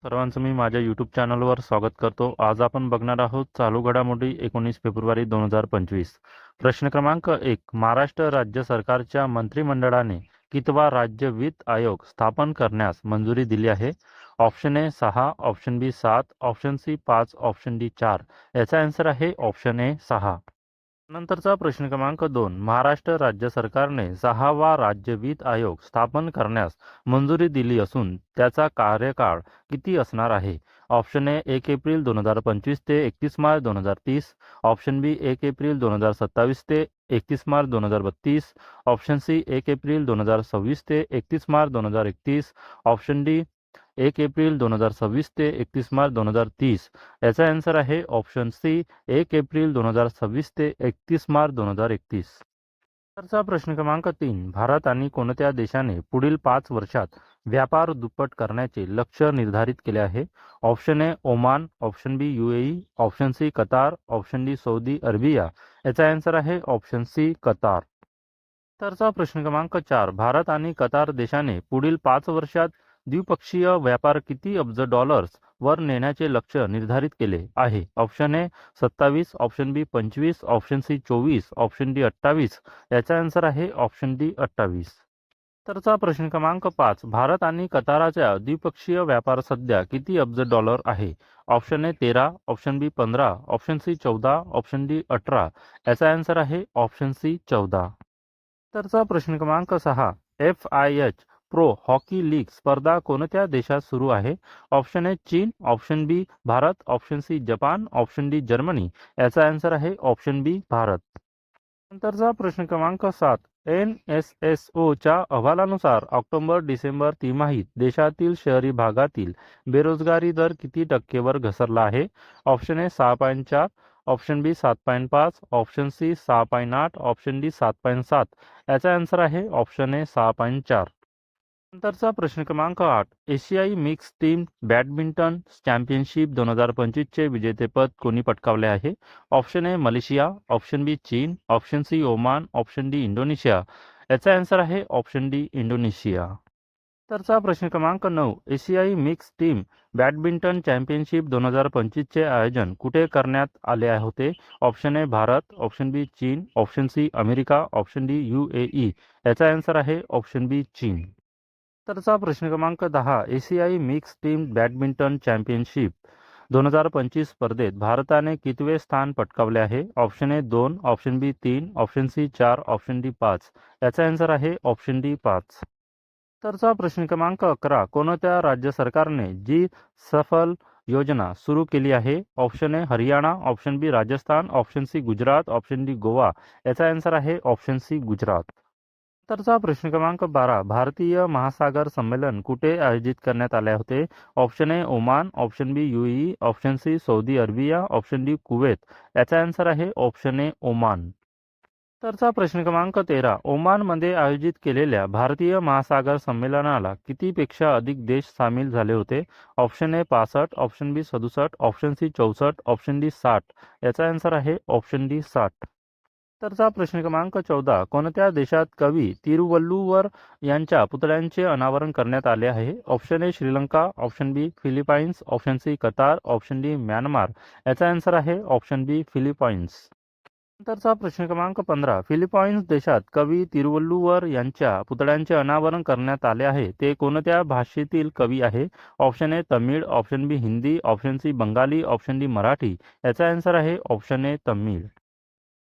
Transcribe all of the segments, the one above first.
सर्वांचं मी माझ्या यूट्यूब चॅनलवर स्वागत करतो. आज आपण बघणार आहोत चालू घडामोडी 19 फेब्रुवारी 2025. प्रश्न क्रमांक 1. महाराष्ट्र राज्य सरकारच्या मंत्रिमंडळाने कितवा राज्य वित्त आयोग स्थापन करण्यास मंजुरी दिली आहे? Option A 6, option B 7, option C 5, option D 4. याचा आन्सर आहे ऑप्शन ए 6. नंतरचा प्रश्न क्रमांक 2. महाराष्ट्र राज्य सरकारने 6वा राज्य वित्त आयोग स्थापन करण्यास मंजुरी दिली असून त्याचा कार्यकाळ किती असणार आहे? ऑप्शन ए 1 एप्रिल 2025 ते 31 मार्च 2030, ऑप्शन बी 1 एप्रिल 2027 ते 31 मार्च 2032, ऑप्शन सी 1 एप्रिल 2026 ते 31 मार्च 2031, ऑप्शन डी 1 एप्रिल 2026 ते 31 मार्च 2030. याचा आन्सर आहे ऑप्शन सी 1 एप्रिल 2026 ते 31 मार्च 2031. नंतरचा प्रश्न क्रमांक 3. भारत आणि कोणत्या देशाने पुढील 5 वर्षात व्यापार दुप्पट करण्याचे लक्ष्य निर्धारित केले आहे? Option A Oman, option B UAE, option C Qatar, option D Saudi Arabia. याचा आन्सर आहे ऑप्शन सी कतार. नंतरचा प्रश्न क्रमांक 4. भारत आणि कतार देशाने पुढील 5 वर्षात द्विपक्षीय व्यापार किती अब्ज डॉलर्स वर नेण्याचे लक्ष्य निर्धारित केले आहे? Option A 27, option B 25, option C 24, option D 28. याचा आन्सर आहे ऑप्शन डी 28. तरचा प्रश्न क्रमांक 5. भारत आणि कतारचा द्विपक्षीय व्यापार सध्या किती अब्ज डॉलर आहे? Option A 13, option B 15, option C 14, option D 18. याचा आन्सर आहे ऑप्शन सी 14. तरचा प्रश्न क्रमांक 6. FIH प्रो हॉकी लीग स्पर्धा कोणत्या देशात सुरू आहे? ऑप्शन ए चीन, option B Bharat, option C जपान, ऑप्शन डी जर्मनी. याचा आन्सर आहे ऑप्शन बी भारत. नंतरचा प्रश्न क्रमांक 7. NSSOच्या अहवालानुसार ऑक्टोबर-डिसेंबर तिमाहीत देशातील शहरी भागातील बेरोजगारी दर किती टक्केवर घसरला आहे? Option A 6.4, option B 7.5, option C 6.8, option D 7.7. याचा आन्सर आहे ऑप्शन ए 6.4. नंतरचा प्रश्न क्रमांक 8. एशियाई मिक्स टीम बॅडमिंटन चॅम्पियनशिप 2025 चे विजेतेपद कोणी पटकावले आहे? Option A Malaysia, option B चीन, option C Oman, option D Indonesia. याचा आन्सर आहे ऑप्शन डी इंडोनेशिया. तरचा प्रश्न क्रमांक 9. एशियाई मिक्स टीम बॅडमिंटन चॅम्पियनशिप 2025 चे आयोजन कुठे करण्यात आले होते? Option A Bharat, option B चीन, option C America, option D UAE. याचा आन्सर आहे ऑप्शन बी चीन. तरचा प्रश्न क्रमांक 10. एशियाई मिक्स टीम बॅडमिंटन चॅम्पियनशिप 2025 स्पर्धेत भारताने कितवे स्थान पटकावले आहे? Option A 2, option B 3, option C 4, option D 5. याचा आन्सर आहे ऑप्शन डी 5. तरचा प्रश्न क्रमांक 11. कोणत्या राज्य सरकारने जी सफल योजना सुरू केली आहे? Option A Haryana, option B Rajasthan, option C Gujarat, option D Goa. याचा आन्सर आहे ऑप्शन सी गुजरात. तरचा प्रश्न क्रमांक 12. भारतीय महासागर संमेलन कुठे आयोजित करण्यात आले होते? Option A Oman, option B UAE, option C Saudi Arabia, option D Kuwait. याचा आन्सर आहे ऑप्शन ए ओमान. तरचा प्रश्न क्रमांक 13. ओमानमध्ये आयोजित केलेल्या भारतीय महासागर संमेलनाला कितीपेक्षा अधिक देश सामील झाले होते? Option A 65, option B 67, option C 64, option D 60. याचा आन्सर आहे ऑप्शन डी 60. तरचा प्रश्न क्रमांक 14. कोणत्या देशात कवी तिरुवल्लुवर यांच्या पुतळ्यांचे अनावरण करण्यात आले आहे? Option A Sri Lanka, option B Philippines, option C Qatar, option D Myanmar. याचा आन्सर आहे ऑप्शन बी फिलिपाईन्स. नंतरचा प्रश्न क्रमांक 15. फिलिपाईन्स देशात कवी तिरुवल्लुवर यांच्या पुतळ्यांचे अनावरण करण्यात आले आहे ते कोणत्या भाषेतील कवी आहे? Option A Tamil, option B Hindi, option C Bengali, option D Marathi. याचा आन्सर आहे ऑप्शन ए तमिळ.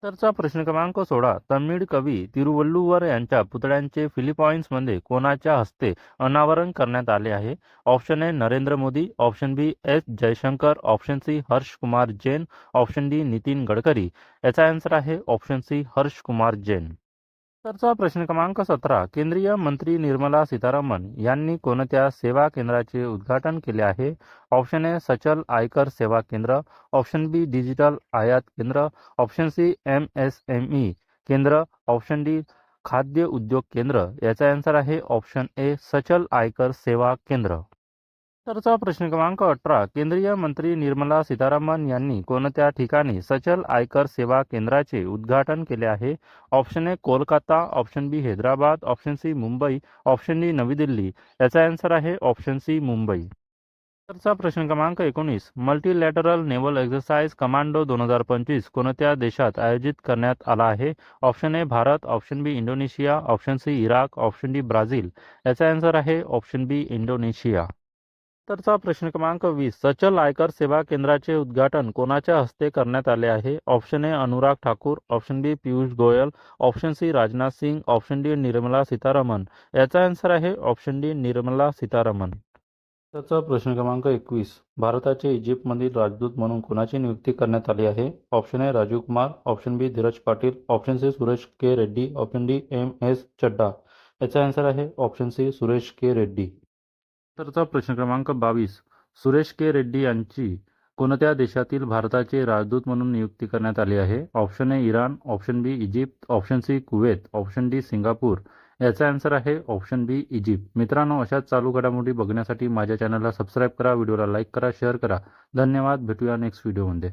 तरचा प्रश्न क्रमांक 16. तमिळ कवी तिरुवल्लुवर यांच्या पुतळ्यांचे फिलिपाईन्समध्ये कोणाच्या हस्ते अनावरण करण्यात आले आहे? Option A Narendra Modi, option B S Jaishankar, option C Harsh Kumar Jain, option D Nitin Gadkari. याचा आन्सर आहे ऑप्शन सी हर्ष कुमार जैन. तरचा प्रश्न क्रमांक 17. केंद्रीय मंत्री निर्मला सीतारामन यांनी कोणत्या सेवा केंद्राचे उद्घाटन केले आहे? ऑप्शन ए सचल आयकर सेवा केंद्र, ऑप्शन बी डिजिटल आयात केंद्र, ऑप्शन सी MSME केंद्र, ऑप्शन डी खाद्य उद्योग केंद्र. याचा आन्सर आहे ऑप्शन ए सचल आयकर सेवा केंद्र. तरचा प्रश्न क्रमांक 18. केंद्रीय मंत्री निर्मला सीतारामन यांनी कोणत्या ठिकाणी सचल आयकर सेवा केंद्राचे उद्घाटन केले आहे? Option A Kolkata, option B Hyderabad, option C Mumbai, option D नवी दिल्ली. याचा आन्सर आहे ऑप्शन सी मुंबई. तरचा प्रश्न क्रमांक 19 मल्टीलॅटरल नेव्हल एक्सरसाइज कमांडो 2025 कोणत्या देशात आयोजित करण्यात आला आहे? Option A Bharat, option B Indonesia, option C Iraq, option D Brazil. याचा आन्सर आहे ऑप्शन बी इंडोनेशिया. तरचा प्रश्न क्रमांक 20 सचल आयकर सेवा केंद्राचे उद्घाटन कोणाच्या हस्ते करण्यात आले आहे? Option A Anurag Thakur, option B Piyush Goyal, option C Rajnath Singh, option D Nirmala Sitharaman. याचा आन्सर आहे ऑप्शन डी निर्मला सीतारामन. त्याचा प्रश्न क्रमांक 21 भारताचे इजिप्तमधील राजदूत म्हणून कोणाची नियुक्ती करण्यात आली आहे? Option A Rajeev Kumar, option B Dheeraj Patil, option C Suresh K Reddy, option D MS Chadda. याचा आन्सर आहे option C Suresh K Reddy. तरचा प्रश्न क्रमांक 22 सुरेश के रेड्डी यांची कोणत्या देशातील भारताचे राजदूत म्हणून नियुक्ती करण्यात आली आहे? Option A Iran, option B Egypt, option C Kuwait, option D Singapore. याचा आन्सर आहे ऑप्शन बी इजिप्त. मित्रांनो, अशाच चालू घडामोडी बघण्यासाठी माझ्या चॅनलला सबस्क्राईब करा, व्हिडिओला लाईक करा, शेअर करा. धन्यवाद. भेटूया नेक्स्ट व्हिडिओमध्ये.